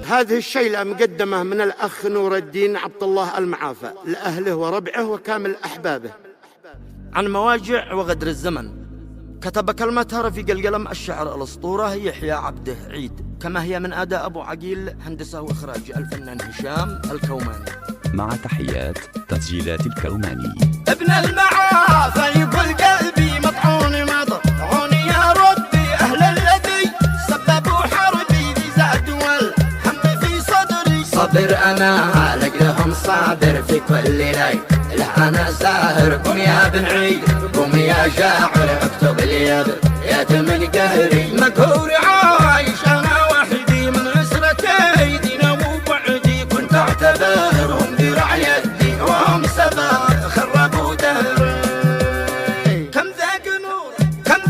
هذه الشيلة مقدمة من الأخ نور الدين عبد الله المعافى لأهله وربعه وكامل أحبابه عن مواجع وغدر الزمن. كتب كلمتها رفيق القلم الشاعر الأسطورة يحيى عبده عيد، كما هي من أداء أبو عقيل، هندسة وإخراج الفنان هشام الكوماني. مع تحيات تسجيلات الكوماني. ابن المعافى يقول قلبي مطعون مطعون يا ربي، أهل الذي سببوا حربي بزاد والهم في صدري. صبر أنا لقلهم صابر في كل ليل، لا أنا ساهر. قم يا بن عيد قم يا شاعر اكتب لي يد من قهري. مقهور عايش أنا وحدي من عسرتي دينا وبعدي، كنت أعتبرهم ذراع يدي وهم سبب خربوا دهري. كم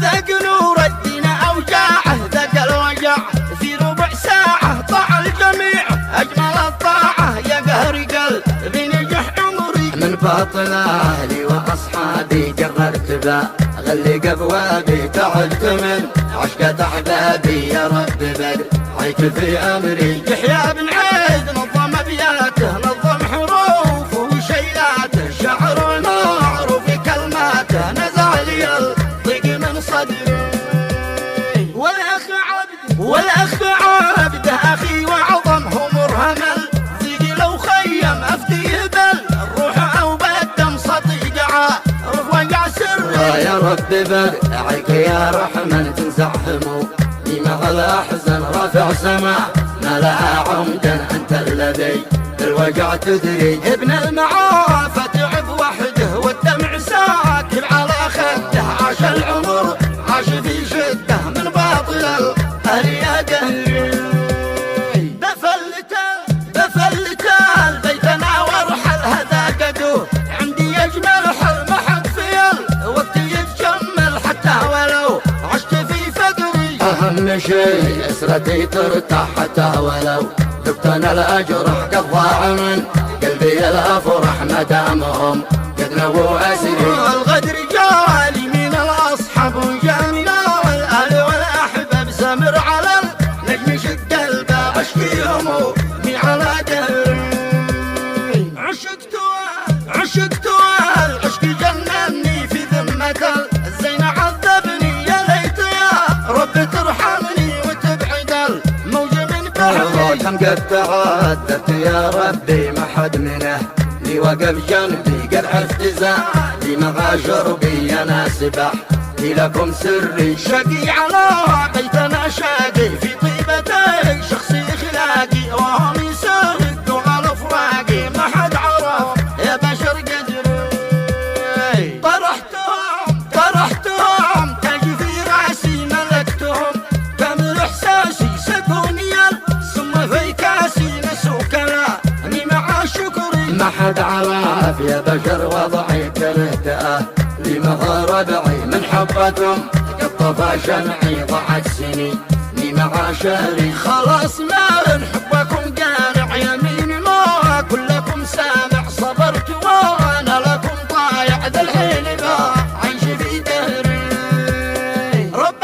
ذاق نور الدين أوجاعه، ذاق الوجع في ربع ساعة. طاع الجميع أجمل الطاعة يا قهري قلبي نجح عمري. من باطل أهلي وأصحابي قررت بغلق أبوابي، تعبت من عشقة أحبابي يا رب بدعيك في أمري. يحيى بن عيد نظم أبياته نظم حروفه وشيلاته، شعر ونار في كلماته نزع لي الضيق من صدري. والأخ عبده أخي وعظمه مرهم الضيق، لو خيم أفديه بالروح أو بالدم صديق عارف وقع سري. يا رب بدعيك يا رحمن تنزع همومي مع الأحزان، رافع سماء ما لها عمدا أنت الذي بالوجع تدري. ابن المعافى تعب وحده والدمع ساكن على خده، عاش العمر عاش في شده من باطل الأهل يا قهري. بفلت بيتنا وارحل هذا قدوه، عندي أجمل حلم حق في الوقت يتجمل حتى ولو عشت في فقري. أهم شيء أسرتي ترتاح حتى ولو دبتنا الأجرح، قد ضاع من قلبي الأفرح مدامهم قد نووا أسري. الغدر جالي من الأصحاب وجامنا والأهل والأحباب، سمر على النجم شد الباب أشكي همومي على قهري. عشقت العشق جنني في ذمة الزين عذبني، يا ليت يا رب ترحمني وتبعد الموج من بحري. كم قد تعذبت يا ربي ما حد منه لي وقف جنبي، قد عرفت زادي مع شربي أنا سبح لكم سري. شقي على بيتنا شاقي في طيبتي شخصي خلاقي، وهم يسردوا على فراقي ما حد عرف يا بشر قدري. طرحتهم تاجي في راسي ملكتهم كامل احساسي، سكوني السم في كاسي نسوا كلامي مع شكري. ما حد عرف يا بشر وضعي كرهته لي مع ربعي، من حبتهم قد طفى شمعي ضاعت سنيني مع شهري. خلاص ما نحبكم قانع يمين ما كلكم سامع، صبرت وانا لكم طايع ذا الحين ما عيش في دهري. رب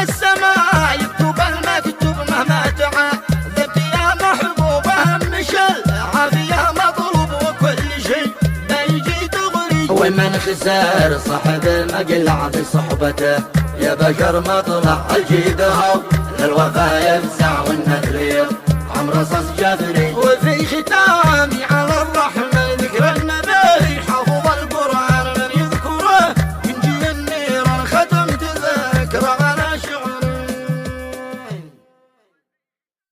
السماء يكتب المكتوب مهما تعذبت يا محبوب، اهم شيء العافية مطلوب وكل شيء بيجي دغري. ومن خسر صاحب المقلع في صحبته يا بشر مطلع الجيد هو للوفا يفزع والنذر عم رصاص جذري.